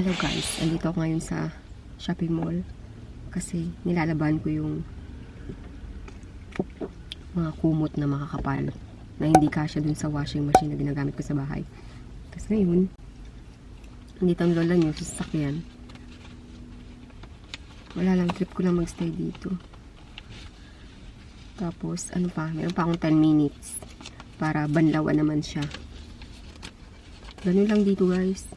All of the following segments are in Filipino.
Hello guys, andito ako ngayon sa shopping mall kasi nilalaban ko yung mga kumot na makakapal na hindi kasya dun sa washing machine na ginagamit ko sa bahay. Tapos ngayon, andito ang lola nyo sa sasakyan. Wala lang, trip ko lang magstay dito. Tapos, ano pa, meron pa akong 10 minutes para banlawan naman siya. Ganun lang dito guys.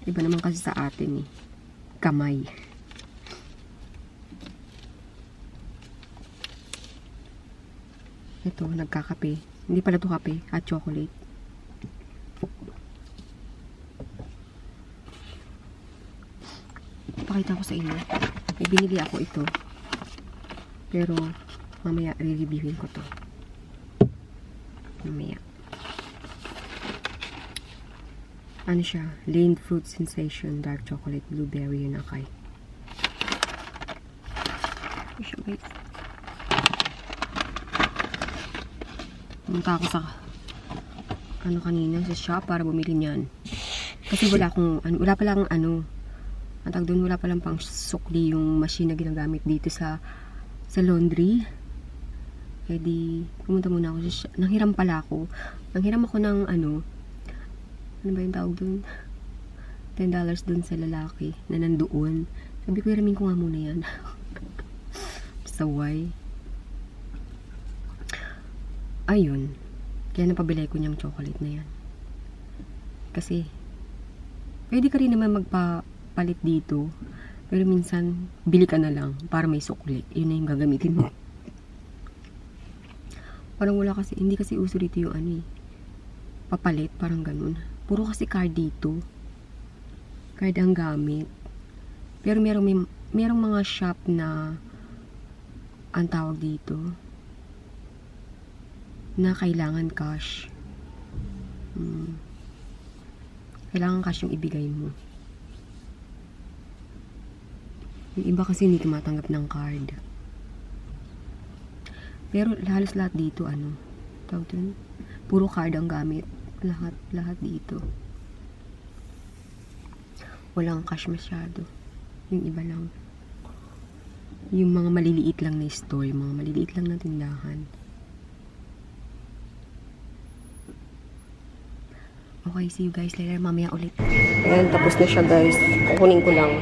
Iba naman kasi sa atin eh. Kamay. Ito, nagkakape. Hindi pala ito kape, at chocolate. Pakita ko sa inyo. May binili ako ito. Pero, mamaya re-reviewin ko to. Mamaya. Ano siya? Lane Fruit Sensation Dark Chocolate Blueberry yun akay. Ito siya guys. Pumunta ako sa ano kanina sa shop para bumili niyan. Kasi wala akong wala pa lang ang tawag doon, wala pa lang pang sukli yung machine na ginagamit dito sa laundry. Kaya di pumunta muna ako sa shop. Nanghiram pala ako. Nanghiram ako ng ano ba yung tawag dun? $10 dun sa lalaki na nandoon. Sabi ko, hiramin ko nga muna yan. Saway. Ayun. Kaya napabili ko niyang chocolate na yan. Kasi, pwede ka rin naman magpapalit dito. Pero minsan, bili ka na lang para may sukli. Yun na yung gagamitin mo. Parang wala kasi, hindi kasi uso dito yung papalit, parang ganun. Puro kasi card dito. Card ang gamit. Pero merong mga shop na ang tawag dito na kailangan cash. Kailangan cash yung ibigay mo. Yung iba kasi hindi tumatanggap ng card. Pero halos lahat dito tawag dun? Puro card ang gamit. Lahat dito. Walang cash masyado. Yung iba lang. Yung mga maliliit lang na store, yung mga maliliit lang na tindahan. Okay, see you guys later. Mamaya ulit. Ayan, tapos na siya guys. Kukunin ko lang.